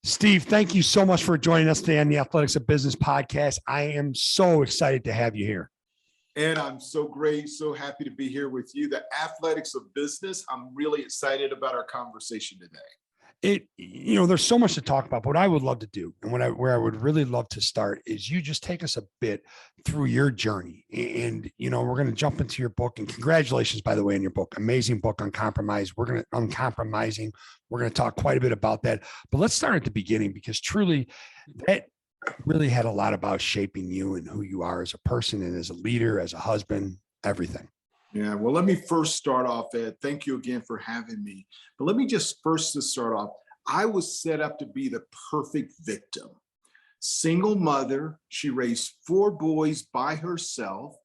Steve, thank you so much for joining us today on the Athletics of Business podcast. I am so excited to have you here. And I'm so happy to be here with you. The Athletics of Business, I'm really excited about our conversation today. There's so much to talk about, but what I would love to do and where I would really love to start is you just take us a bit through your journey. And, we're going to jump into your book, and congratulations, by the way, on your book. Amazing book, Uncompromising. We're going to talk quite a bit about that, but let's start at the beginning, because truly that really had a lot about shaping you and who you are as a person and as a leader, as a husband, everything. Yeah, well, let me first start off, Ed. Thank you again for having me. But let me just start off. I was set up to be the perfect victim. Single mother, she raised 4 boys by herself,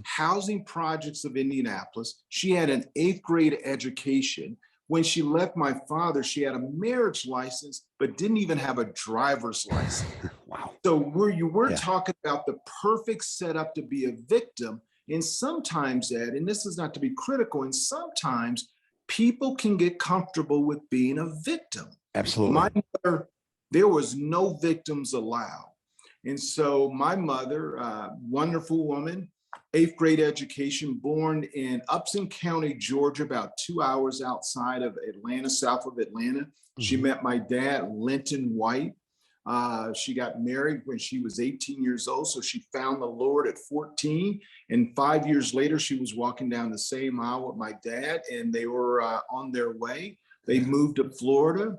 housing projects of Indianapolis. She had an 8th grade education. When she left my father, she had a marriage license, but didn't even have a driver's license. Wow. So you were talking about the perfect setup to be a victim. And sometimes, Ed, and this is not to be critical, and sometimes people can get comfortable with being a victim. Absolutely. My mother, there was no victims allowed. And so my mother, wonderful woman, 8th grade education, born in Upson County, Georgia, about 2 hours outside of Atlanta, south of Atlanta. She met my dad, Linton White. She got married when she was 18 years old. So she found the Lord at 14. And 5 years later, she was walking down the same aisle with my dad, and they were on their way. They moved to Florida.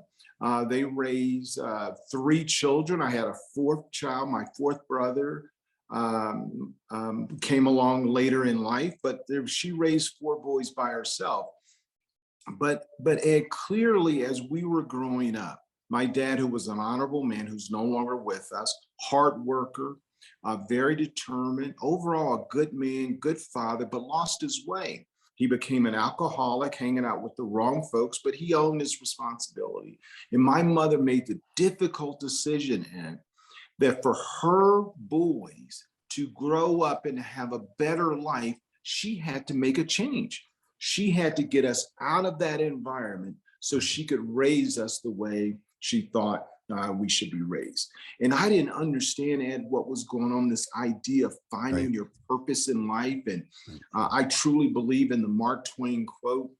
They raised 3 children. I had a 4th child. My 4th brother came along later in life, but she raised 4 boys by herself. But Ed, clearly, as we were growing up, my dad, who was an honorable man, who's no longer with us, hard worker, very determined, overall a good man, good father, but lost his way. He became an alcoholic, hanging out with the wrong folks, but he owned his responsibility. And my mother made the difficult decision, Ed, that for her boys to grow up and have a better life, she had to make a change. She had to get us out of that environment so she could raise us the way she thought we should be raised. And I didn't understand, Ed, what was going on, this idea of finding your purpose in life. And I truly believe in the Mark Twain quote,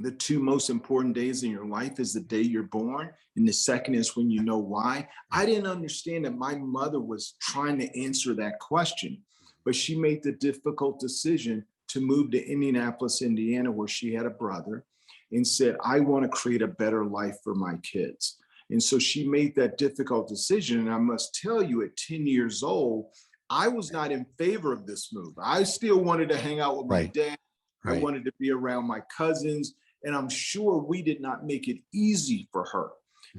the 2 most important days in your life is the day you're born, and the second is when you know why. I didn't understand that my mother was trying to answer that question, but she made the difficult decision to move to Indianapolis, Indiana, where she had a brother, and said, I want to create a better life for my kids. And so she made that difficult decision. And I must tell you, at 10 years old, I was not in favor of this move. I still wanted to hang out with my dad. I wanted to be around my cousins. And I'm sure we did not make it easy for her,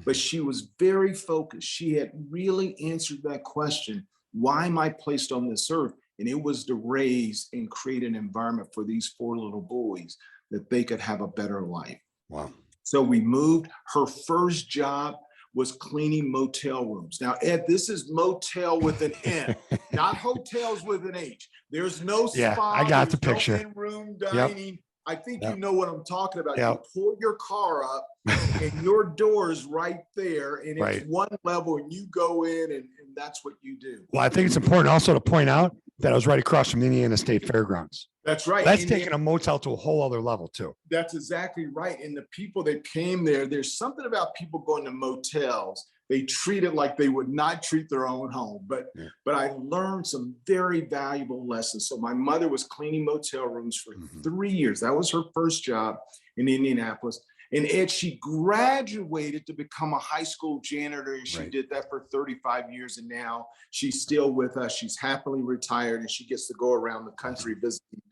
but she was very focused. She had really answered that question, why am I placed on this earth? And it was to raise and create an environment for these 4 little boys that they could have a better life. Wow. So we moved. Her first job was cleaning motel rooms. Now, Ed, this is motel with an N, not hotels with an H. There's no spa. I got the picture. No in-room dining. I think you know what I'm talking about. You pull your car up and your door is right there, and it's one level, and you go in, and that's what you do. Well, I think it's important also to point out that I was right across from the Indiana State Fairgrounds. That's right. That's taking a motel to a whole other level too. That's exactly right. And the people that came there's something about people going to motels. They treat it like they would not treat their own home. But I learned some very valuable lessons. So my mother was cleaning motel rooms for 3 years. That was her first job in Indianapolis. And Ed, she graduated to become a high school janitor, and she did that for 35 years. And now she's still with us. She's happily retired, and she gets to go around the country visiting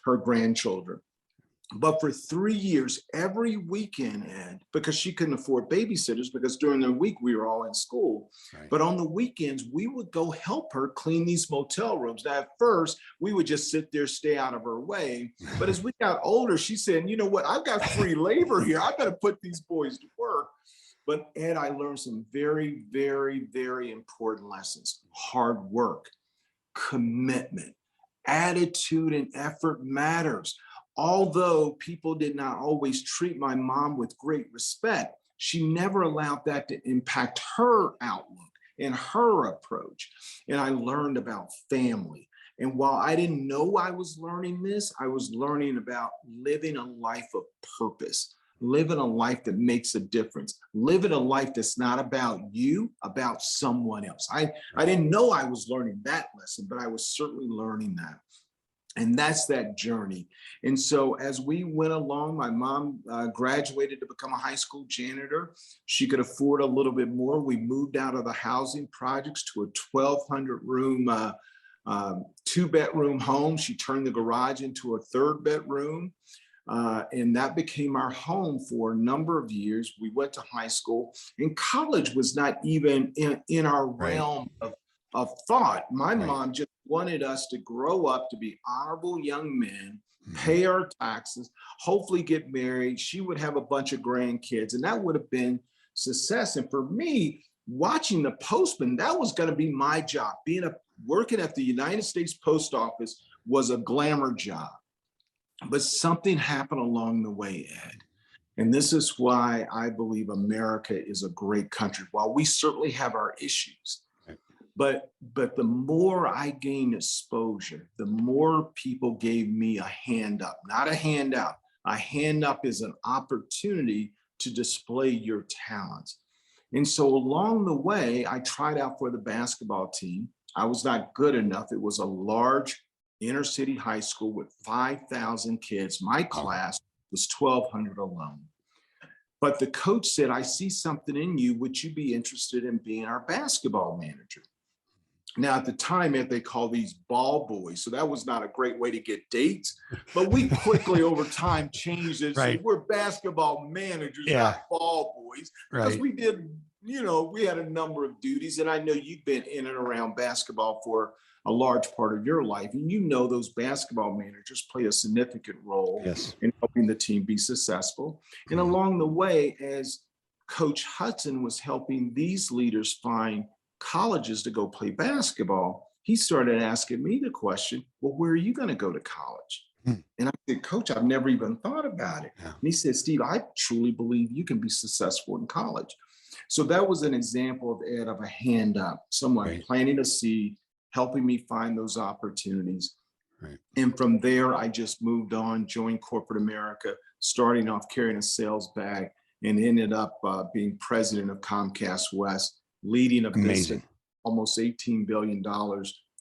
her grandchildren. But for 3 years, every weekend, Ed, because she couldn't afford babysitters, because during the week we were all in school. But on the weekends, we would go help her clean these motel rooms. Now, at first, we would just sit there, stay out of her way. But as we got older, she said, you know what, I've got free labor here. I got to put these boys to work. But Ed, I learned some very, very, very important lessons. Hard work, commitment, attitude, and effort matters. Although people did not always treat my mom with great respect, she never allowed that to impact her outlook and her approach. And I learned about family. And while I didn't know I was learning this, I was learning about living a life of purpose, living a life that makes a difference, living a life that's not about you, about someone else. I didn't know I was learning that lesson, but I was certainly learning that. And that's that journey. And so as we went along, my mom graduated to become a high school janitor. She could afford a little bit more. We moved out of the housing projects to a 1,200 room, 2-bedroom home. She turned the garage into a 3rd bedroom. And that became our home for a number of years. We went to high school, and college was not even in our realm of thought. My mom just wanted us to grow up to be honorable young men, pay our taxes, hopefully get married. She would have a bunch of grandkids, and that would have been success. And for me, watching the postman, that was going to be my job. Working at the United States Post Office was a glamour job. But something happened along the way, Ed. And this is why I believe America is a great country. While we certainly have our issues, but the more I gained exposure, the more people gave me a hand up, not a handout. A hand up is an opportunity to display your talents. And so along the way, I tried out for the basketball team. I was not good enough. It was a large inner city high school with 5,000 kids. My class was 1,200 alone. But the coach said, I see something in you. Would you be interested in being our basketball manager? Now, at the time, they call these ball boys. So that was not a great way to get dates. But we quickly, over time, changed it. So we're basketball managers, not ball boys. Because we did, we had a number of duties. And I know you've been in and around basketball for a large part of your life. And those basketball managers play a significant role in helping the team be successful. And along the way, as Coach Hudson was helping these leaders find colleges to go play basketball, he started asking me the question, well, where are you going to go to college? And I said, Coach, I've never even thought about it. And he said, Steve, I truly believe you can be successful in college. So that was an example of Ed, of a hand up, someone planting a seed, helping me find those opportunities. And from there, I just moved on, joined corporate America, starting off carrying a sales bag, and ended up being president of Comcast West, leading a business, almost $18 billion,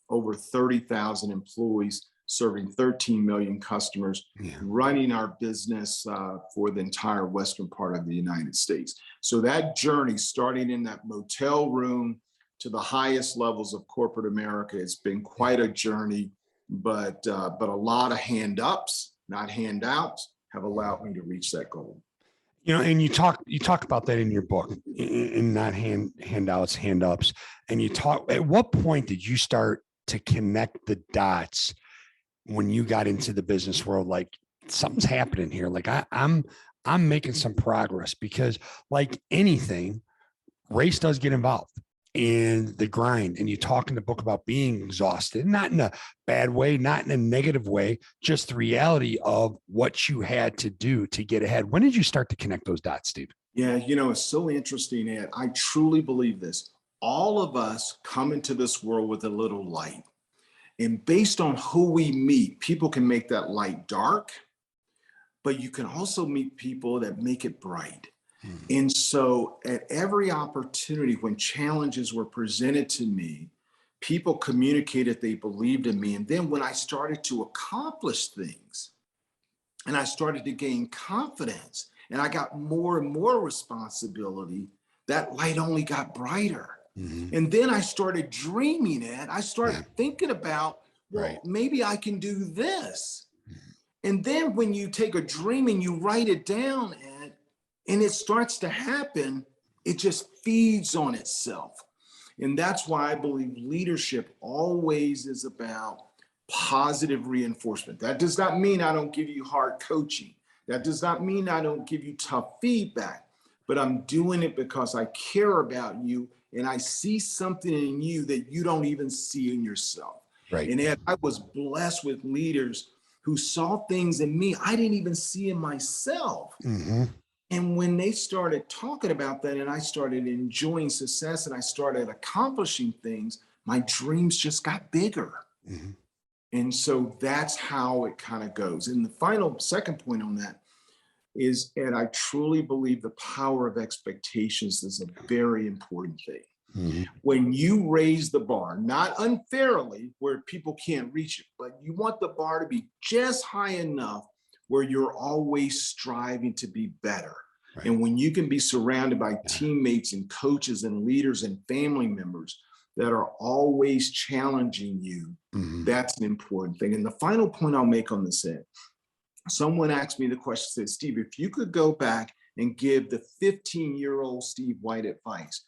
over 30,000 employees, serving 13 million customers, running our business for the entire western part of the United States. So that journey, starting in that motel room to the highest levels of corporate America, it's been quite a journey, but a lot of hand ups, not handouts, have allowed me to reach that goal. And you talk about that in your book, in not handouts, hand ups. And you talk, at what point did you start to connect the dots when you got into the business world? Like, something's happening here. Like I'm making some progress, because like anything, race does get involved in the grind. And you talk in the book about being exhausted, not in a bad way, not in a negative way, just the reality of what you had to do to get ahead. When did you start to connect those dots, Steve? Yeah, it's so interesting, Ed. I truly believe this. All of us come into this world with a little light. And based on who we meet, people can make that light dark, but you can also meet people that make it bright. And so at every opportunity, when challenges were presented to me, people communicated they believed in me. And then when I started to accomplish things and I started to gain confidence and I got more and more responsibility, that light only got brighter. And then I started dreaming it. I started thinking about, well, maybe I can do this. And then when you take a dream and you write it down, Ed, and it starts to happen, it just feeds on itself. And that's why I believe leadership always is about positive reinforcement. That does not mean I don't give you hard coaching. That does not mean I don't give you tough feedback, but I'm doing it because I care about you and I see something in you that you don't even see in yourself. And Ed, I was blessed with leaders who saw things in me I didn't even see in myself. And when they started talking about that and I started enjoying success and I started accomplishing things, my dreams just got bigger. Mm-hmm. And so that's how it kind of goes. And the final second point on that is, and I truly believe the power of expectations is a very important thing. Mm-hmm. When you raise the bar, not unfairly where people can't reach it, but you want the bar to be just high enough where you're always striving to be better. Right. And when you can be surrounded by teammates and coaches and leaders and family members that are always challenging you, mm-hmm. that's an important thing. And the final point I'll make on this end, someone asked me the question, said, Steve, if you could go back and give the 15-year-old Steve White advice,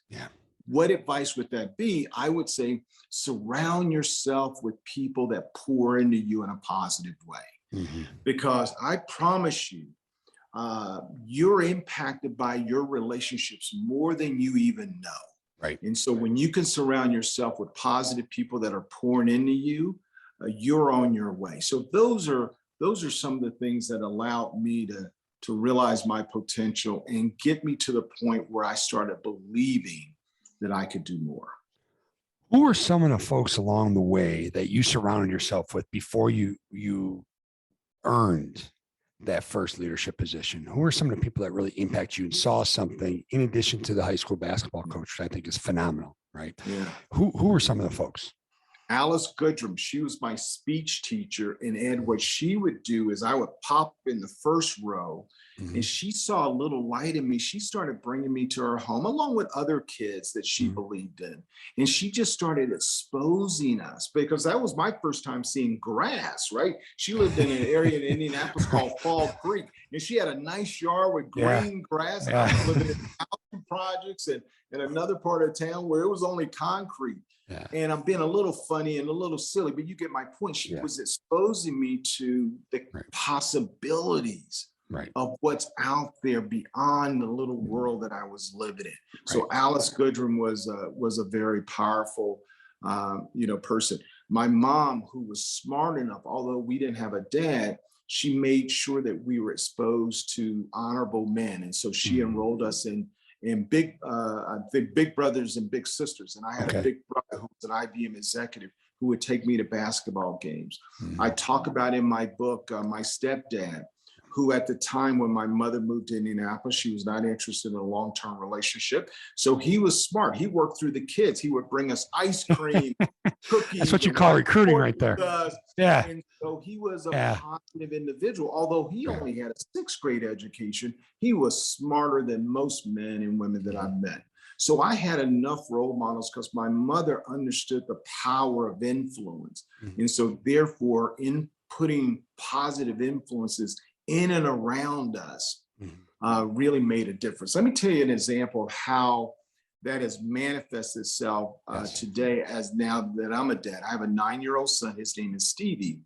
what advice would that be? I would say, surround yourself with people that pour into you in a positive way. Mm-hmm. Because I promise you, you're impacted by your relationships more than you even know. Right. And so when you can surround yourself with positive people that are pouring into you, you're on your way. So those are some of the things that allowed me to realize my potential and get me to the point where I started believing that I could do more. Who are some of the folks along the way that you surrounded yourself with before you earned that first leadership position? Who are some of the people that really impact you and saw something in addition to the high school basketball coach, which I think is phenomenal, right? Yeah. Who are some of the folks? Alice Goodrum, she was my speech teacher. And Ed, what she would do is I would pop in the first row, mm-hmm. and she saw a little light in me. She started bringing me to her home along with other kids that she mm-hmm. believed in. And she just started exposing us because that was my first time seeing grass, right? She lived in an area in Indianapolis called Fall Creek, and she had a nice yard with green grass. Yeah. I was living in housing projects and in another part of town where it was only concrete. Yeah. And I'm being a little funny and a little silly, but you get my point. She was exposing me to the possibilities of what's out there beyond the little world that I was living in. So Alice Goodrum was a very powerful, person. My mom, who was smart enough, although we didn't have a dad, she made sure that we were exposed to honorable men. And so she enrolled us in big brothers and big sisters. And I had a big brother who was an IBM executive who would take me to basketball games. Mm-hmm. I talk about in my book, my stepdad, who at the time when my mother moved to Indianapolis, she was not interested in a long-term relationship. So he was smart. He worked through the kids. He would bring us ice cream, cookies. That's what you call recruiting right there. Yeah. And so he was a positive individual. Although he only had a sixth grade education, he was smarter than most men and women that I've met. So I had enough role models because my mother understood the power of influence. Mm-hmm. And so therefore, in putting positive influences in and around us really made a difference. Let me tell you an example of how that has manifested itself today as now that I'm a dad. I have a 9-year-old son. His name is Stevie.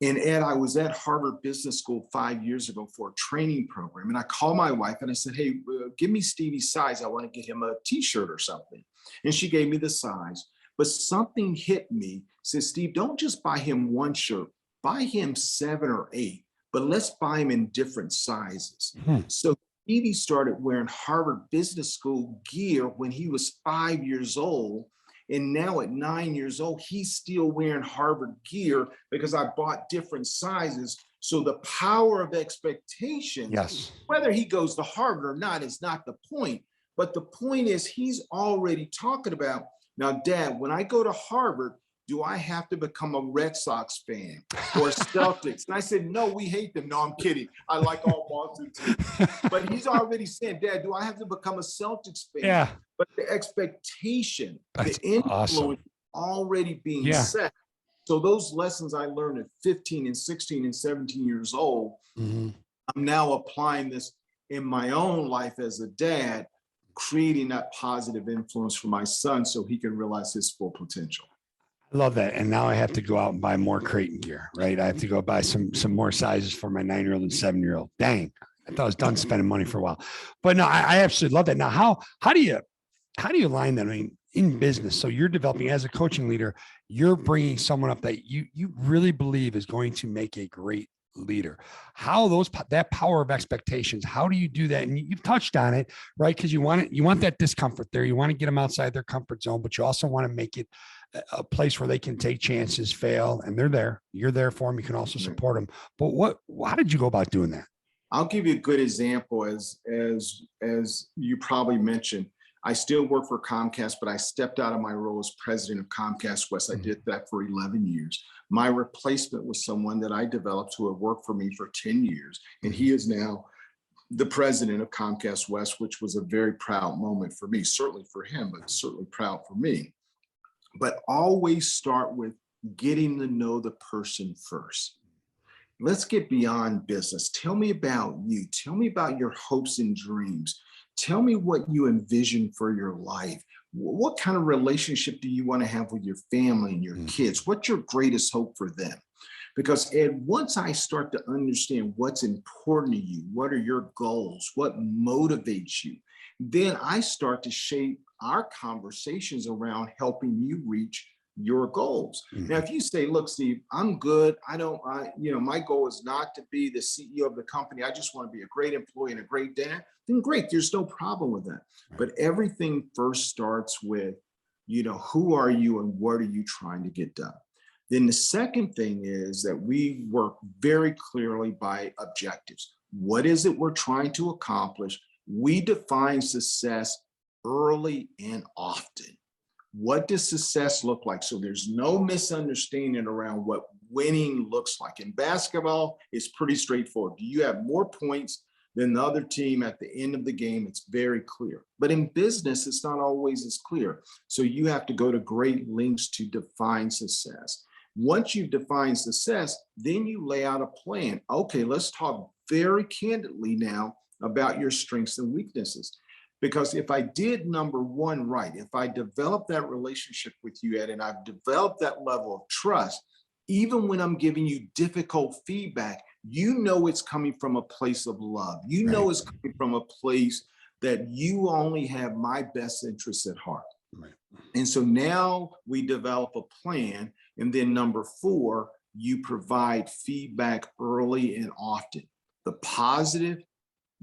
And Ed, I was at Harvard Business School 5 years ago for a training program. And I called my wife and I said, hey, give me Stevie's size. I want to get him a t-shirt or something. And she gave me the size. But something hit me, said, Steve, don't just buy him one shirt. Buy him 7 or 8. But let's buy them in different sizes. Mm-hmm. So Stevie started wearing Harvard Business School gear when he was 5 years old. And now at 9 years old, he's still wearing Harvard gear because I bought different sizes. So the power of expectation, whether he goes to Harvard or not, is not the point. But the point is he's already talking about, now, Dad, when I go to Harvard, do I have to become a Red Sox fan or Celtics? And I said, no, we hate them. No, I'm kidding. I like all Boston teams. But he's already saying, Dad, do I have to become a Celtics fan? Yeah. But the expectation, that's the influence already being set. So those lessons I learned at 15 and 16 and 17 years old, I'm now applying this in my own life as a dad, creating that positive influence for my son so he can realize his full potential. Love that. And now I have to go out and buy more Creighton gear, right? I have to go buy some more sizes for my 9-year-old and 7-year-old. Dang, I thought I was done spending money for a while. But no, I absolutely love that. Now, how do you align that? I mean, in business, so you're developing as a coaching leader, you're bringing someone up that you really believe is going to make a great leader. How that power of expectations, how do you do that? And you've touched on it, right? Because you want that discomfort there. You want to get them outside their comfort zone, but you also want to make it a place where they can take chances, fail, and they're there. You're there for them. You can also support them. But how did you go about doing that? I'll give you a good example. As you probably mentioned, I still work for Comcast, but I stepped out of my role as president of Comcast West. I did that for 11 years. My replacement was someone that I developed who had worked for me for 10 years. And he is now the president of Comcast West, which was a very proud moment for me, certainly for him, but certainly proud for me. But always start with getting to know the person first. Let's get beyond business. Tell me about you. Tell me about your hopes and dreams. Tell me what you envision for your life. What kind of relationship do you want to have with your family and your kids? What's your greatest hope for them? Because Ed, once I start to understand what's important to you, what are your goals, what motivates you, then I start to shape our conversations around helping you reach your goals. Now, if you say, look, Steve, I'm good. My goal is not to be the CEO of the company. I just want to be a great employee and a great dad, then great. There's no problem with that. But everything first starts with, who are you and what are you trying to get done? Then the second thing is that we work very clearly by objectives. What is it we're trying to accomplish? We define success early and often. What does success look like? So there's no misunderstanding around what winning looks like. In basketball, it's pretty straightforward. Do you have more points than the other team at the end of the game? It's very clear. But in business, it's not always as clear. So you have to go to great lengths to define success. Once you've defined success, then you lay out a plan. Okay, let's talk very candidly now about your strengths and weaknesses. Because if I did number one right, if I developed that relationship with you, Ed, and I've developed that level of trust, even when I'm giving you difficult feedback, it's coming from a place of love. It's coming from a place that you only have my best interests at heart. Right. And so now we develop a plan. And then number four, you provide feedback early and often. The positive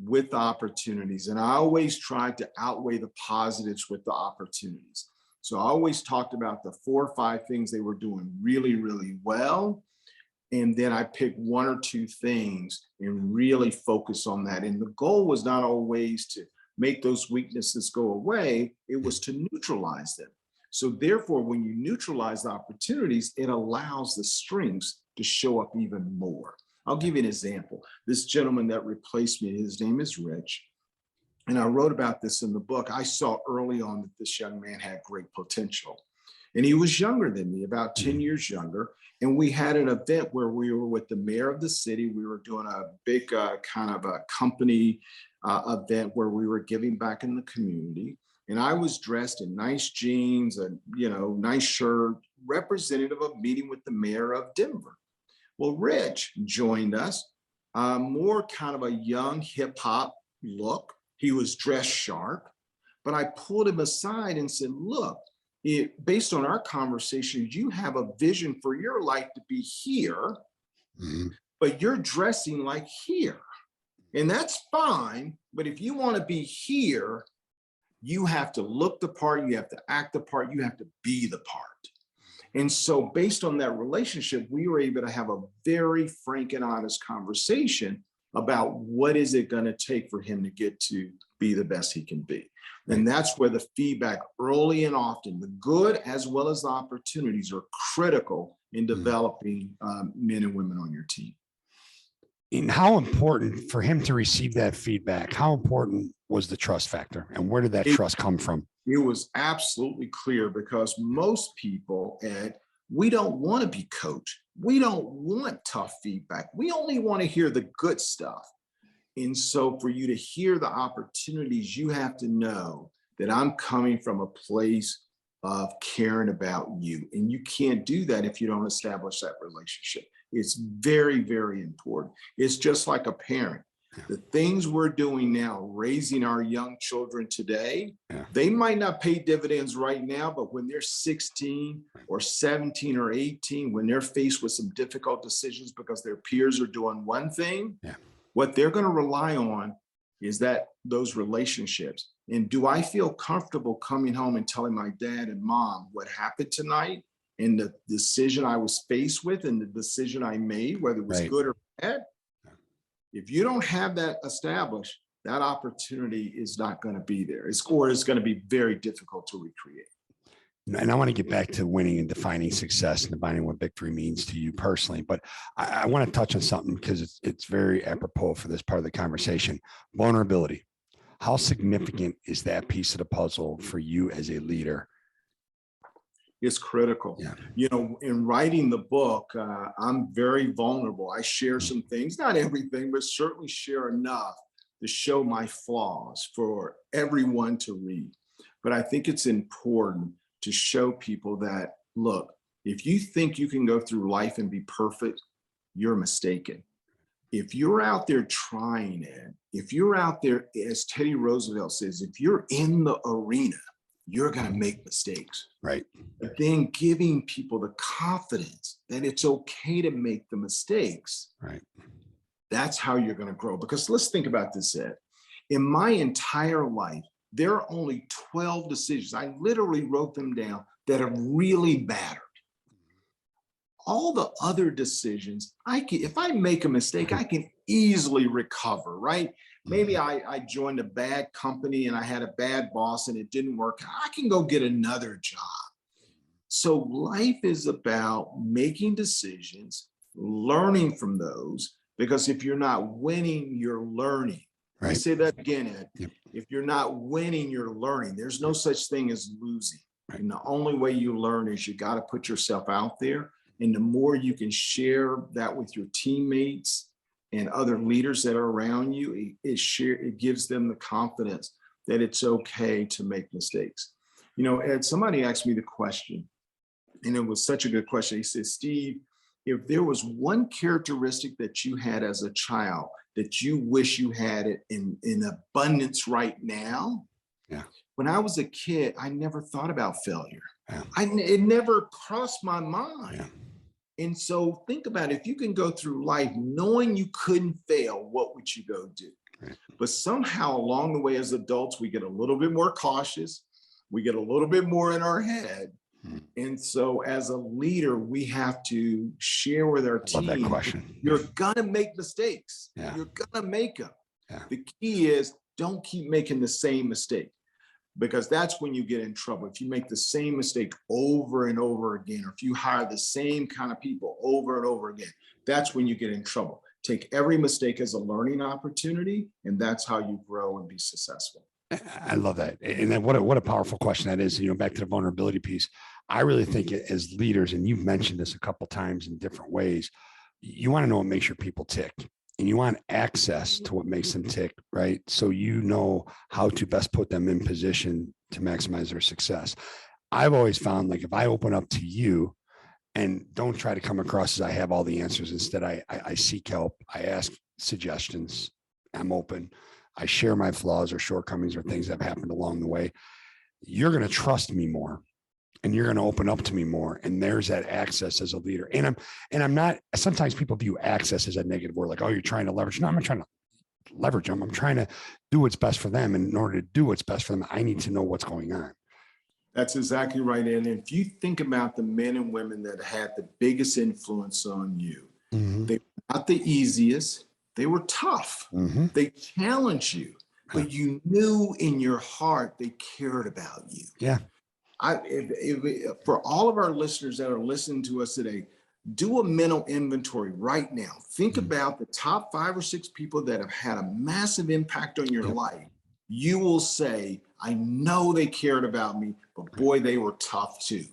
with the opportunities. And I always tried to outweigh the positives with the opportunities. So I always talked about the 4 or 5 things they were doing really, really well. And then I picked 1 or 2 things and really focus on that. And the goal was not always to make those weaknesses go away. It was to neutralize them. So therefore, when you neutralize the opportunities, it allows the strengths to show up even more. I'll give you an example. This gentleman that replaced me, his name is Rich. And I wrote about this in the book. I saw early on that this young man had great potential. And he was younger than me, about 10 years younger. And we had an event where we were with the mayor of the city. We were doing a big kind of a company event where we were giving back in the community. And I was dressed in nice jeans and, nice shirt, representative of meeting with the mayor of Denver. Well, Rich joined us, more kind of a young hip hop look. He was dressed sharp, but I pulled him aside and said, look, based on our conversation, you have a vision for your life to be here, but you're dressing like here. And that's fine. But if you want to be here, you have to look the part, you have to act the part, you have to be the part. And so based on that relationship, we were able to have a very frank and honest conversation about what is it going to take for him to get to be the best he can be. And that's where the feedback early and often, the good as well as the opportunities, are critical in developing men and women on your team. And how important for him to receive that feedback? How important was the trust factor? And where did that trust come from? It was absolutely clear, because most people, Ed, we don't want to be coached. We don't want tough feedback. We only want to hear the good stuff. And so for you to hear the opportunities, you have to know that I'm coming from a place of caring about you. And you can't do that if you don't establish that relationship. It's very, very important. It's just like a parent. The things we're doing now, raising our young children today, Yeah. they might not pay dividends right now, but when they're 16 or 17 or 18, when they're faced with some difficult decisions because their peers are doing one thing, Yeah. what they're going to rely on is that those relationships. And do I feel comfortable coming home and telling my dad and mom what happened tonight and the decision I was faced with and the decision I made, whether it was Right. good or bad? If you don't have that established, that opportunity is not going to be there. It's going to be very difficult to recreate. And I want to get back to winning and defining success and defining what victory means to you personally. But I want to touch on something because it's very apropos for this part of the conversation. Vulnerability. How significant is that piece of the puzzle for you as a leader? It's critical. Yeah. You know, in writing the book, I'm very vulnerable. I share some things, not everything, but certainly share enough to show my flaws for everyone to read. But I think it's important to show people that, look, if you think you can go through life and be perfect, you're mistaken. If you're out there trying it, if you're out there, as Teddy Roosevelt says, if you're in the arena, you're going to make mistakes. Right. But then giving people the confidence that it's okay to make the mistakes. Right. That's how you're going to grow. Because let's think about this, Ed. In my entire life, there are only 12 decisions. I literally wrote them down that have really mattered. All the other decisions, if I make a mistake, I can easily recover, right? Maybe I joined a bad company and I had a bad boss and it didn't work. I can go get another job. So life is about making decisions, learning from those, because if you're not winning, you're learning. Right. I say that again, Ed. Yep. If you're not winning, you're learning. There's no such thing as losing. Right. And the only way you learn is you got to put yourself out there. And the more you can share that with your teammates and other leaders that are around you, it gives them the confidence that it's okay to make mistakes. You know, Ed, somebody asked me the question, and it was such a good question. He said, Steve, if there was one characteristic that you had as a child that you wish you had it in abundance right now. Yeah. When I was a kid, I never thought about failure. Yeah. It never crossed my mind. Yeah. And so think about it. If you can go through life knowing you couldn't fail, what would you go do? Right. But somehow along the way as adults, we get a little bit more cautious. We get a little bit more in our head. And so as a leader, we have to share with our team. Love that question. You're going to make mistakes. Yeah. You're going to make them. Yeah. The key is don't keep making the same mistake, because that's when you get in trouble. If you make the same mistake over and over again, or if you hire the same kind of people over and over again, that's when you get in trouble. Take every mistake as a learning opportunity, and that's how you grow and be successful. I love that. And then what a powerful question that is, back to the vulnerability piece. I really think as leaders, and you've mentioned this a couple of times in different ways, you want to know what makes your people tick, and you want access to what makes them tick, right? So you know how to best put them in position to maximize their success. I've always found, like, if I open up to you and don't try to come across as I have all the answers, instead I seek help, I ask suggestions, I'm open, I share my flaws or shortcomings or things that have happened along the way, you're going to trust me more, and you're going to open up to me more. And there's that access as a leader. And I'm not, sometimes people view access as a negative word, like, oh, you're trying to leverage. No, I'm not trying to leverage them. I'm trying to do what's best for them. And in order to do what's best for them, I need to know what's going on. That's exactly right. And if you think about the men and women that had the biggest influence on you, they were not the easiest. They were tough. They challenged you, but you knew in your heart they cared about you. Yeah. For all of our listeners that are listening to us today, do a mental inventory right now. Think about the top 5 or 6 people that have had a massive impact on your life. You will say, I know they cared about me, but boy, they were tough too.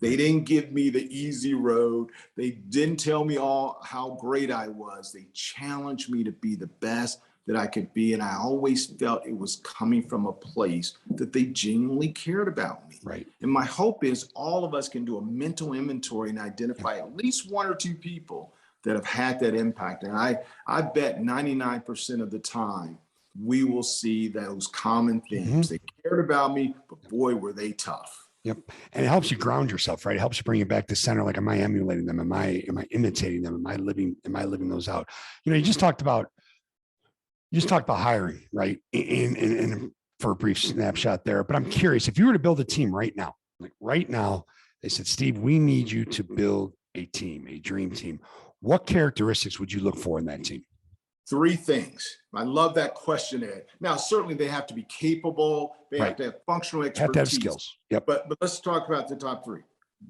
They didn't give me the easy road. They didn't tell me all how great I was. They challenged me to be the best that I could be. And I always felt it was coming from a place that they genuinely cared about me. Right. And my hope is all of us can do a mental inventory and identify at least 1 or 2 people that have had that impact. And I bet 99% of the time we will see those common themes. They cared about me, but boy, were they tough. Yep. And it helps you ground yourself, right? It helps you bring you back to center. Like, am I emulating them? Am I imitating them? Am I living those out? You just talked about hiring, right? And for a brief snapshot there, but I'm curious, if you were to build a team right now, they said, Steve, we need you to build a team, a dream team. What characteristics would you look for in that team? 3 things. I love that question, Ed. Now, certainly they have to be capable. They have to have functional expertise. Have to have skills. Yep. But let's talk about the top 3.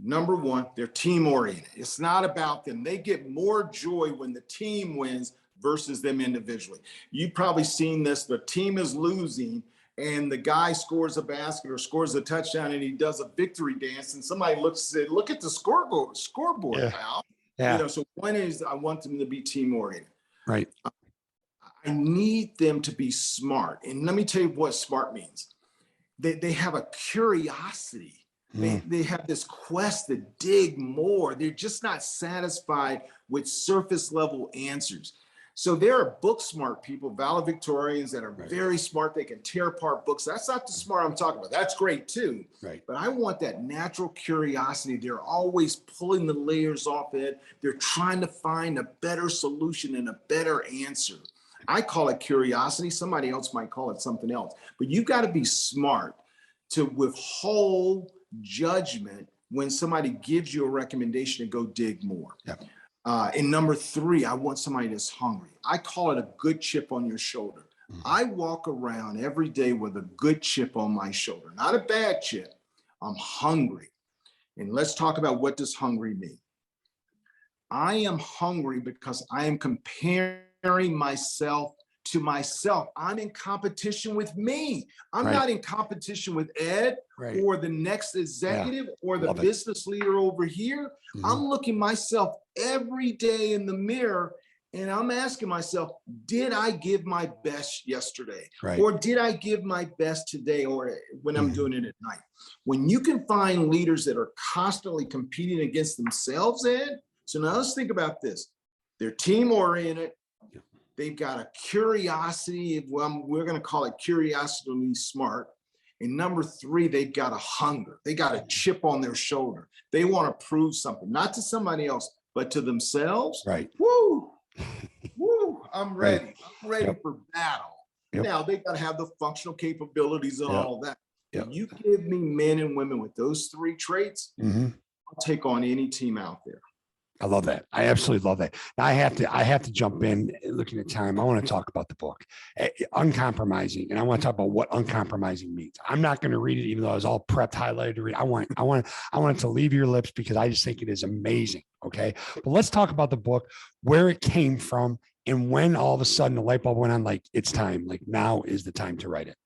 Number 1, they're team oriented. It's not about them. They get more joy when the team wins versus them individually. You've probably seen this. The team is losing and the guy scores a basket or scores a touchdown and he does a victory dance and somebody looks and said, look at the scoreboard, pal. Yeah. So one is I want them to be team oriented. Right. I need them to be smart. And let me tell you what smart means. They have a curiosity. They have this quest to dig more. They're just not satisfied with surface level answers. So there are book smart people, valedictorians that are very smart. They can tear apart books. That's not the smart I'm talking about. That's great too. Right. But I want that natural curiosity. They're always pulling the layers off it. They're trying to find a better solution and a better answer. I call it curiosity. Somebody else might call it something else. But you've got to be smart to withhold judgment when somebody gives you a recommendation to go dig more. Yep. And number 3, I want somebody that's hungry. I call it a good chip on your shoulder. I walk around every day with a good chip on my shoulder, not a bad chip. I'm hungry. And let's talk about what does hungry mean. I am hungry because I am comparing myself to myself. I'm in competition with me. I'm not in competition with Ed or the next executive or the business leader over here. I'm looking myself every day in the mirror and I'm asking myself, did I give my best yesterday? Or did I give my best today or when I'm doing it at night? When you can find leaders that are constantly competing against themselves, Ed, so now let's think about this. They're team oriented. They've got a curiosity. Well, we're going to call it curiosity smart. And number 3, they've got a hunger. They got a chip on their shoulder. They want to prove something, not to somebody else, but to themselves. Right. Woo! Woo! I'm ready. I'm ready for battle. Now, they got to have the functional capabilities and all that. If you give me men and women with those 3 traits, I'll take on any team out there. I love that. I absolutely love that. Now I have to jump in looking at time. I want to talk about the book, Uncompromising. And I want to talk about what uncompromising means. I'm not going to read it, even though I was all prepped, highlighted to read. I want it to leave your lips because I just think it is amazing. Okay. But let's talk about the book, where it came from and when all of a sudden the light bulb went on, like it's time, like now is the time to write it.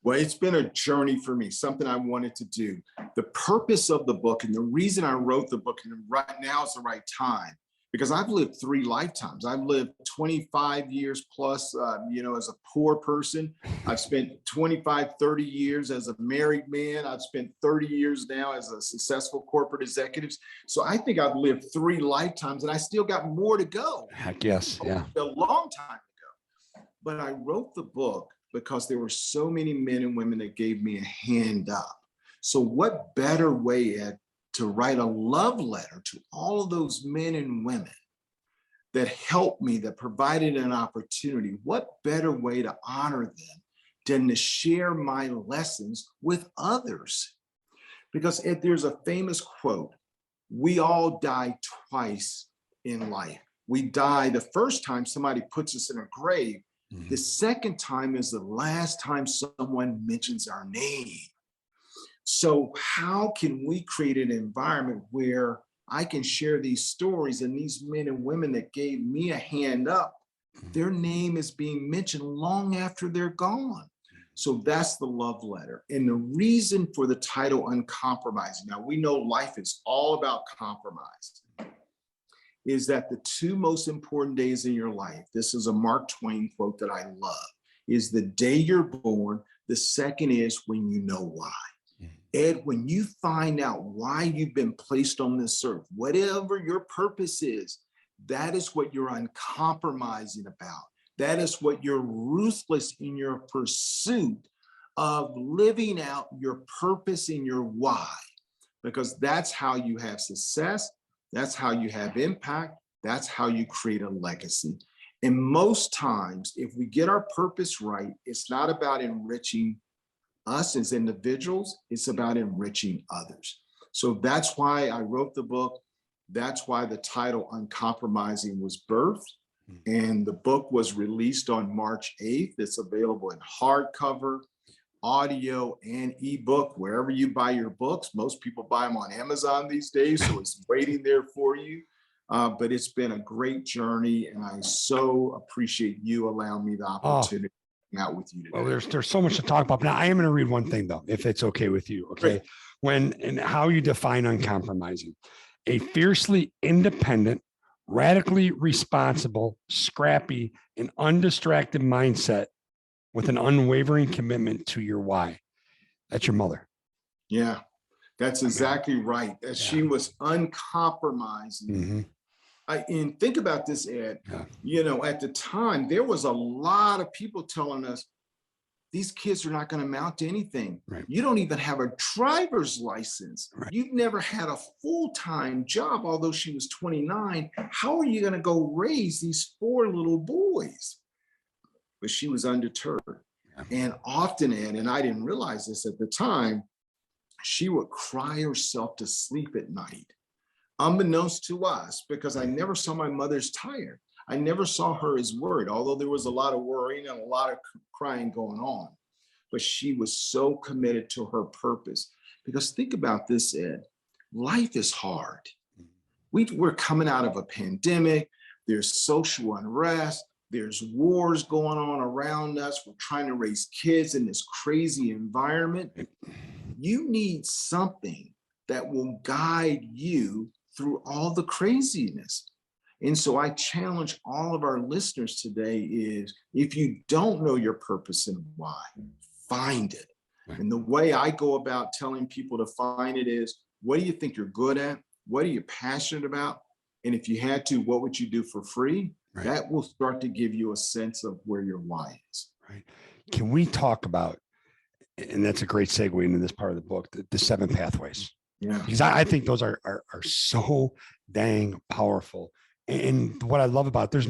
Well, it's been a journey for me, something I wanted to do. The purpose of the book and the reason I wrote the book, and right now is the right time, because I've lived 3 lifetimes. I've lived 25 years plus, as a poor person. I've spent 25, 30 years as a married man. I've spent 30 years now as a successful corporate executive. So I think I've lived 3 lifetimes and I still got more to go. Heck yes. Yeah. A long time ago. But I wrote the book because there were so many men and women that gave me a hand up. So what better way, Ed, to write a love letter to all of those men and women that helped me, that provided an opportunity? What better way to honor them than to share my lessons with others? Because, Ed, there's a famous quote, we all die twice in life. We die the first time somebody puts us in a grave. The second time is the last time someone mentions our name. So how can we create an environment where I can share these stories and these men and women that gave me a hand up, their name is being mentioned long after they're gone. So that's the love letter. And the reason for the title Uncompromising, now we know life is all about compromise, is that the 2 most important days in your life, this is a Mark Twain quote that I love, is the day you're born. The second is when you know why. Ed, when you find out why you've been placed on this earth, whatever your purpose is, That is what you're uncompromising about. That is what you're ruthless in your pursuit of living out your purpose and your why, because that's how you have success. That's how you have impact. That's how you create a legacy. And most times, if we get our purpose right, it's not about enriching us as individuals, it's about enriching others. So that's why I wrote the book. That's why the title Uncompromising was birthed. And the book was released on March 8th. It's available in hardcover, audio, and ebook, wherever you buy your books. Most people buy them on Amazon these days, so it's waiting there for you. But it's been a great journey, and I so appreciate you allowing me the opportunity to hang out with you today. Well, there's so much to talk about. Now, I am going to read one thing, though, if it's okay with you. Okay. Great. When and how you define uncompromising: a fiercely independent, radically responsible, scrappy, and undistracted mindset with an unwavering commitment to your why. That's your mother. Yeah, that's exactly right. As she was uncompromising. Mm-hmm. And think about this, Ed. Yeah. You know, at the time, there was a lot of people telling us, these kids are not going to amount to anything. Right. You don't even have a driver's license. Right. You've never had a full-time job, although she was 29. How are you going to go raise these 4 little boys? But she was undeterred. Yeah. And often, Ed, and I didn't realize this at the time, she would cry herself to sleep at night, unbeknownst to us, because I never saw my mother's tired. I never saw her as worried, although there was a lot of worrying and a lot of crying going on. But she was so committed to her purpose. Because think about this, Ed. Life is hard. We're coming out of a pandemic. There's social unrest. There's wars going on around us. We're trying to raise kids in this crazy environment. You need something that will guide you through all the craziness. And so I challenge all of our listeners today is, if you don't know your purpose and why, find it. Right. And the way I go about telling people to find it is, what do you think you're good at? What are you passionate about? And if you had to, what would you do for free? Right. That will start to give you a sense of where your why is. Right. Can we talk about, and that's a great segue into this part of the book, the 7 pathways. Yeah. Because I think those are so dang powerful. And what I love about it,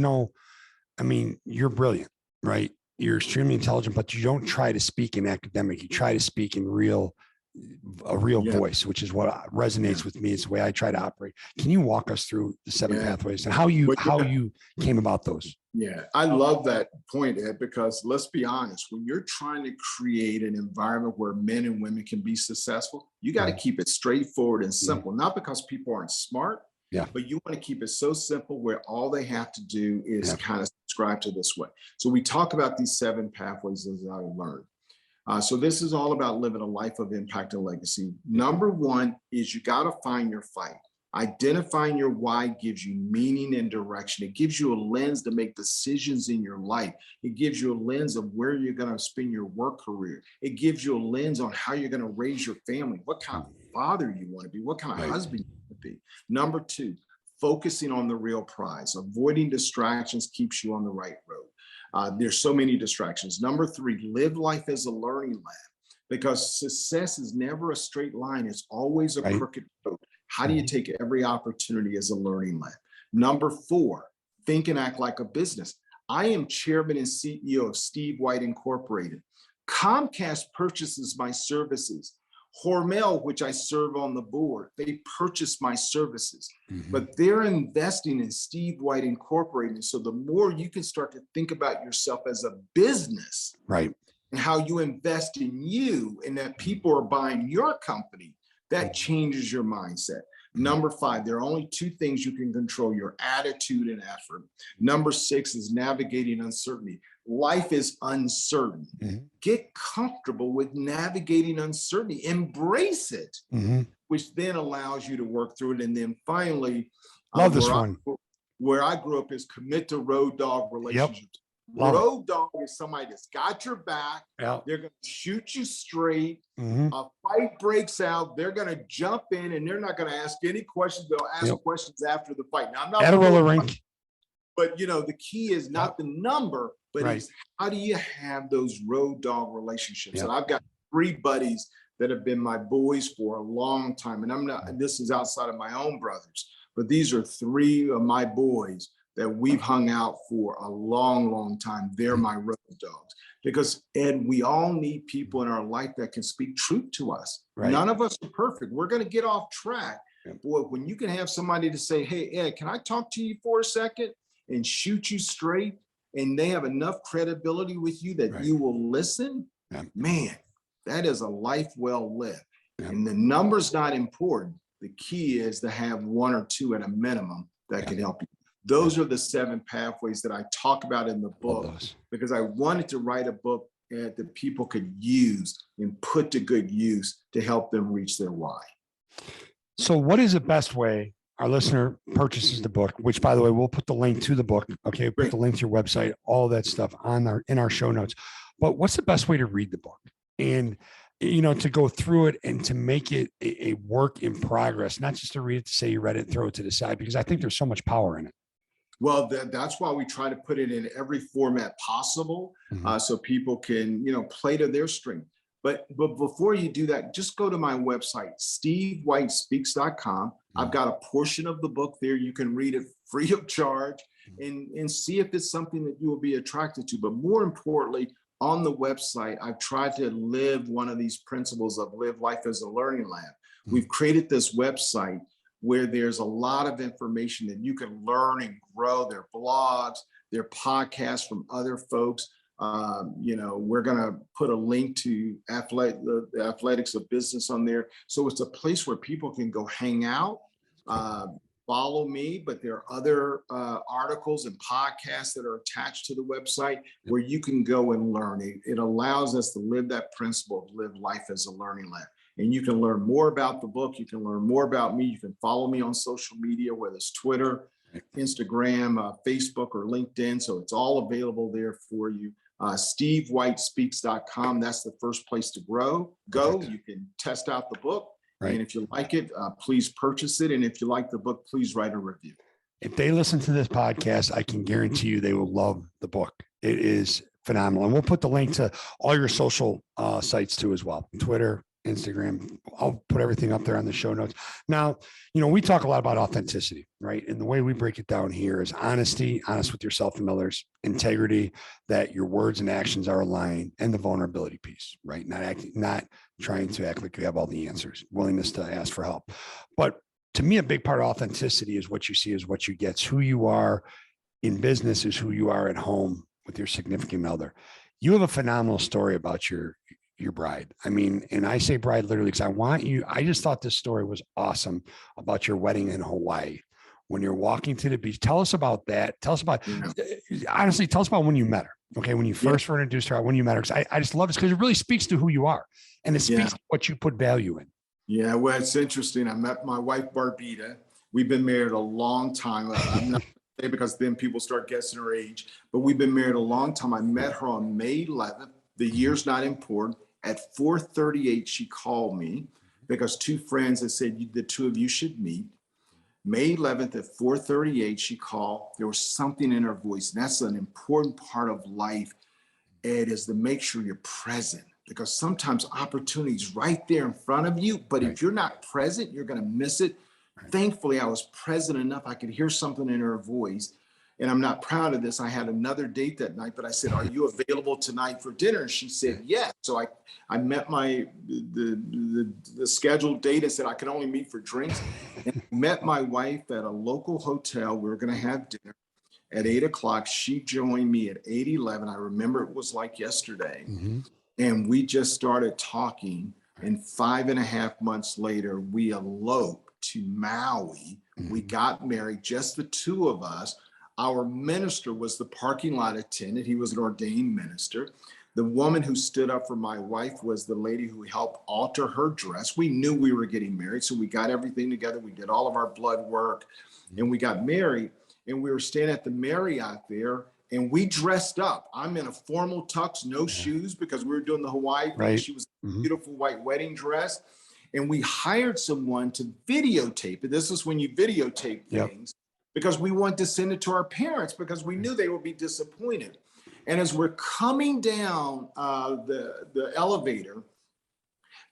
you're brilliant, right? You're extremely intelligent, but you don't try to speak in academic. You try to speak in a real voice, which is what resonates with me. It's the way I try to operate. Can you walk us through the 7 pathways and how you came about those? Yeah, I love that point, Ed, because let's be honest, when you're trying to create an environment where men and women can be successful, you got to keep it straightforward and simple, not because people aren't smart, but you want to keep it so simple where all they have to do is kind of subscribe to this way. So we talk about these 7 pathways as I learned. So this is all about living a life of impact and legacy. Number 1 is you got to find your fight. Identifying your why gives you meaning and direction. It gives you a lens to make decisions in your life. It gives you a lens of where you're going to spend your work career. It gives you a lens on how you're going to raise your family, what kind of father you want to be, what kind of husband you want to be. Number 2, focusing on the real prize. Avoiding distractions keeps you on the right road. There's so many distractions. Number 3, live life as a learning lab, because success is never a straight line. It's always a crooked road. How do you take every opportunity as a learning lab? Number 4, think and act like a business. I am chairman and CEO of Steve White Incorporated. Comcast purchases my services. Hormel, which I serve on the board, they purchase my services, but they're investing in Steve White Incorporated. So the more you can start to think about yourself as a business, right, and how you invest in you and that people are buying your company, that changes your mindset. Number 5, there are only 2 things you can control: your attitude and effort. Number 6 is navigating uncertainty. Life is uncertain. Get comfortable with navigating uncertainty. Embrace it, which then allows you to work through it. And then finally, love this one. Where I grew up is commit to road dog relationships. Road dog is somebody that's got your back. They're going to shoot you straight. A fight breaks out. They're going to jump in and they're not going to ask any questions. They'll ask questions after the fight. Now, I'm not at a roller rink. But the key is not the number, but Right. it's how do you have those road dog relationships? Yep. And I've got 3 buddies that have been my boys for a long time. And I'm not, this is outside of my own brothers, but these are 3 of my boys that we've hung out for a long, long time. They're my road dogs. Because, Ed, we all need people in our life that can speak truth to us. Right. None of us are perfect. We're going to get off track. Yep. Boy, when you can have somebody to say, hey, Ed, can I talk to you for a second, and shoot you straight, and they have enough credibility with you that you will listen, man, that is a life well lived. And the number's not important. The key is to have 1 or 2 at a minimum that can help you. Those are the 7 pathways that I talk about in the book, because I wanted to write a book that people could use and put to good use to help them reach their why. So what is the best way our listener purchases the book, which, by the way, we'll put the link to the book. Okay. Put the link to your website, all that stuff in our show notes. But what's the best way to read the book? And, to go through it and to make it a work in progress, not just to read it to say you read it and throw it to the side, because I think there's so much power in it. Well, that's why we try to put it in every format possible, so people can, play to their strength. But before you do that, just go to my website, stevewhitespeaks.com. I've got a portion of the book there. You can read it free of charge and see if it's something that you will be attracted to. But more importantly, on the website, I've tried to live one of these principles of live life as a learning lab. We've created this website where there's a lot of information that you can learn and grow. Their blogs, their podcasts from other folks. We're going to put a link to the athletics of business on there. So it's a place where people can go hang out, follow me, but there are other articles and podcasts that are attached to the website where you can go and learn. It allows us to live that principle of live life as a learning lab. And you can learn more about the book. You can learn more about me. You can follow me on social media, whether it's Twitter, Instagram, Facebook, or LinkedIn. So it's all available there for you. stevewhitespeaks.com. That's the first place to go. You can test out the book. And if you like it, please purchase it. And if you like the book, please write a review. If they listen to this podcast, I can guarantee you they will love the book. It is phenomenal. And we'll put the link to all your social sites too as well. Twitter, Instagram. I'll put everything up there on the show notes. Now, we talk a lot about authenticity, right? And the way we break it down here is honesty, honest with yourself and others, integrity, that your words and actions are aligned, and the vulnerability piece, right? Not trying to act like you have all the answers, willingness to ask for help. But to me, a big part of authenticity is what you see is what you get. It's who you are in business is who you are at home with your significant other. You have a phenomenal story about your bride. I mean, and I say bride literally because I just thought this story was awesome about your wedding in Hawaii. When you're walking to the beach, tell us about that. Tell us about, honestly, tell us about when you met her. Okay. When you first were introduced to her, when you met her, because I just love this because it really speaks to who you are and it speaks to what you put value in. Yeah. Well, it's interesting. I met my wife, Barbita. We've been married a long time. I'm not because then people start guessing her age, but we've been married a long time. I met her on May 11th. The year's not important. At 4:38, she called me because 2 friends had said the 2 of you should meet. May 11th at 4:38, she called. There was something in her voice. And that's an important part of life, Ed, is to make sure you're present, because sometimes opportunity's right there in front of you. But if you're not present, you're going to miss it. Thankfully, I was present enough. I could hear something in her voice. And I'm not proud of this. I had another date that night, but I said, "Are you available tonight for dinner?" And she said, "Yes." So I met the scheduled date and said I could only meet for drinks. And met my wife at a local hotel. We were going to have dinner at 8:00. She joined me at 8:11. I remember it was like yesterday. And we just started talking. And 5.5 months later, we eloped to Maui. We got married, just the 2 of us. Our minister was the parking lot attendant. He was an ordained minister. The woman who stood up for my wife was the lady who helped alter her dress. We knew we were getting married, so we got everything together. We did all of our blood work, and we got married. And we were staying at the Marriott there, and we dressed up. I'm in a formal tux, no shoes, because we were doing the Hawaii thing. She was in a beautiful white wedding dress. And we hired someone to videotape it. This is when you videotape things. because we wanted to send it to our parents because we knew they would be disappointed. And as we're coming down the elevator,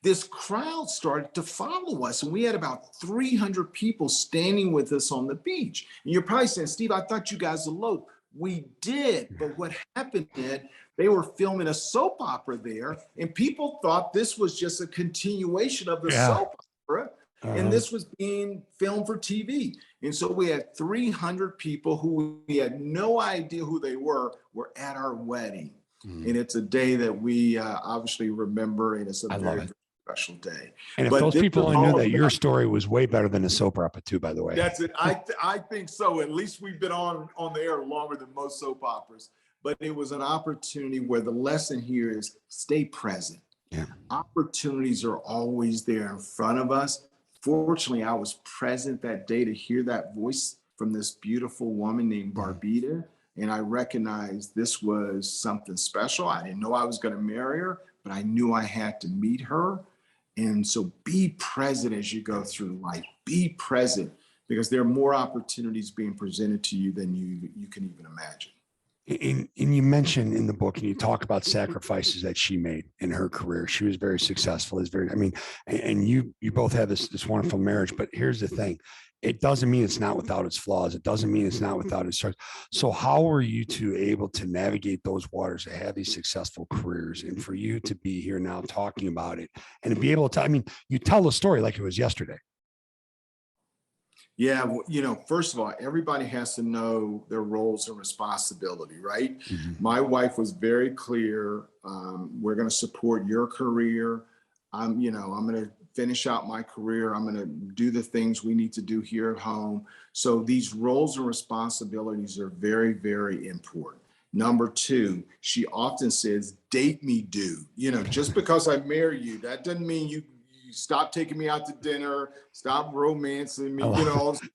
this crowd started to follow us. And we had about 300 people standing with us on the beach. And you're probably saying, Steve, I thought you guys eloped. We did. But what happened is they were filming a soap opera there, and people thought this was just a continuation of the soap opera. And this was being filmed for TV. And so we had 300 people who we had no idea who they were at our wedding. And it's a day that we obviously remember, and it's a very special day. And if those people only knew that your story was way better than a soap opera too, by the way. That's it. I think so. At least we've been on the air longer than most soap operas. But it was an opportunity where the lesson here is stay present. Yeah. Opportunities are always there in front of us. Fortunately, I was present that day to hear that voice from this beautiful woman named Barbita. And I recognized this was something special. I didn't know I was going to marry her, but I knew I had to meet her. And so be present as you go through life. Be present, because there are more opportunities being presented to you than you can even imagine. And you mentioned in the book, and you talk about sacrifices that she made in her career. She was very successful. And you both have this wonderful marriage. But here's the thing. It doesn't mean it's not without its flaws. It doesn't mean it's not without its struggles. So how were you two able to navigate those waters, to have these successful careers, and for you to be here now talking about it and to be able to, you tell the story like it was yesterday. Yeah, well, first of all, everybody has to know their roles and responsibility, right? Mm-hmm. My wife was very clear. We're going to support your career. I'm going to finish out my career. I'm going to do the things we need to do here at home. So these roles and responsibilities are very, very important. Number two, she often says, date me, dude. Just because I marry you, that doesn't mean you stop taking me out to dinner, stop romancing me,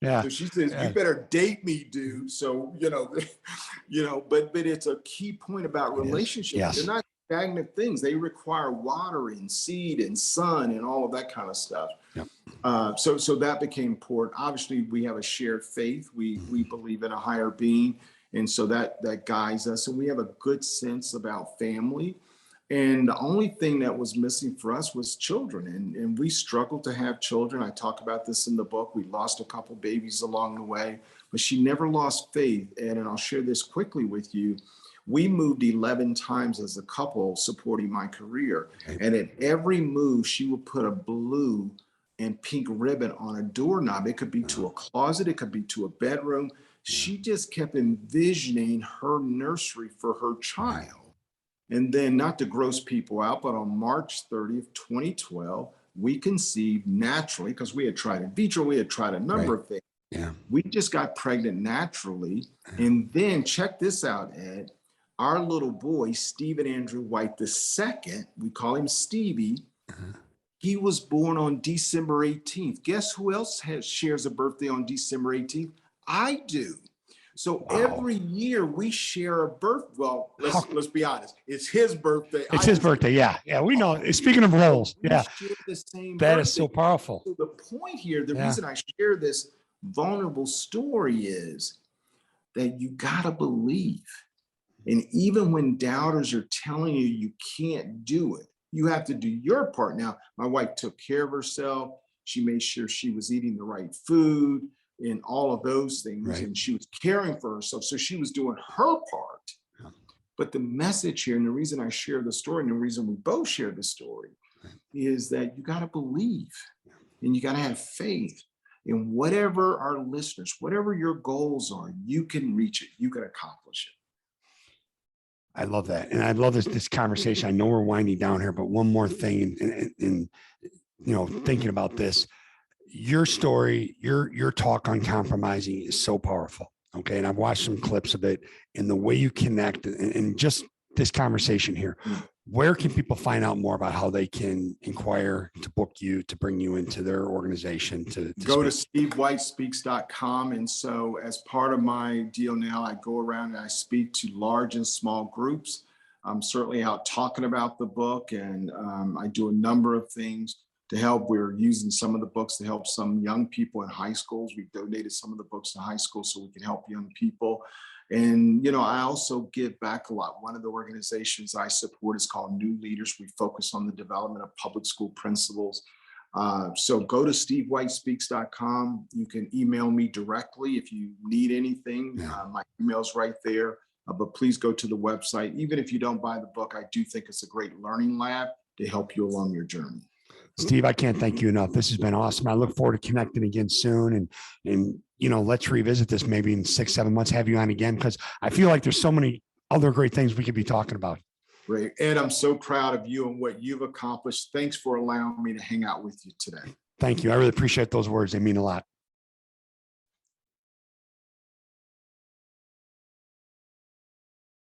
Yeah. So she says, you better date me, dude. So, but it's a key point about relationships. Yes. They're not stagnant things. They require watering, seed, and sun, and all of that kind of stuff. Yep. So that became important. Obviously, we have a shared faith. We believe in a higher being. And so that guides us. And we have a good sense about family. And the only thing that was missing for us was children. And we struggled to have children. I talk about this in the book. We lost a couple babies along the way, but she never lost faith. And I'll share this quickly with you. We moved 11 times as a couple supporting my career. And at every move, she would put a blue and pink ribbon on a doorknob. It could be to a closet. It could be to a bedroom. She just kept envisioning her nursery for her child. And then, not to gross people out, but on March 30th, 2012, we conceived naturally, because we had tried in vitro, we had tried a number of things. Yeah. We just got pregnant naturally. And then, check this out, Ed, our little boy, Stephen Andrew White II, we call him Stevie, he was born on December 18th. Guess who else shares a birthday on December 18th? I do. So every year we share a birth. Well, let's be honest. It's his birthday. It's his birthday. Yeah. Yeah. We know. Speaking of roles. Yeah. Share the same that birthday. Is so powerful. So the point here, the reason I share this vulnerable story is that you got to believe. And even when doubters are telling you you can't do it, you have to do your part. Now, my wife took care of herself. She made sure she was eating the right food and all of those things. Right. And she was caring for herself. So she was doing her part. Yeah. But the message here, and the reason I share the story, and the reason we both share the story, is that you got to believe and you got to have faith. And whatever our listeners, whatever your goals are, you can reach it. You can accomplish it. I love that. And I love this conversation. I know we're winding down here, but one more thing, and thinking about this, your story, your talk on compromising is so powerful. Okay. And I've watched some clips of it, and the way you connect, and just this conversation here, where can people find out more about how they can inquire to book you, to bring you into their organization? To go to stevewhitespeaks.com. And so as part of my deal now, I go around and I speak to large and small groups. I'm certainly out talking about the book, and I do a number of things. to help. We're using some of the books to help some young people in high schools. We've donated some of the books to high schools so we can help young people. And, you know, I also give back a lot. One of the organizations I support is called New Leaders. We focus on the development of public school principals. So go to stevewhitespeaks.com. You can email me directly if you need anything. My email's right there. But please go to the website. Even if you don't buy the book, I do think it's a great learning lab to help you along your journey. Steve, I can't thank you enough. This has been awesome. I look forward to connecting again soon. And you know, let's revisit this maybe in 6-7 months, have you on again, because I feel like there's so many other great things we could be talking about. Great. Ed, I'm so proud of you and what you've accomplished. Thanks for allowing me to hang out with you today. Thank you. I really appreciate those words. They mean a lot.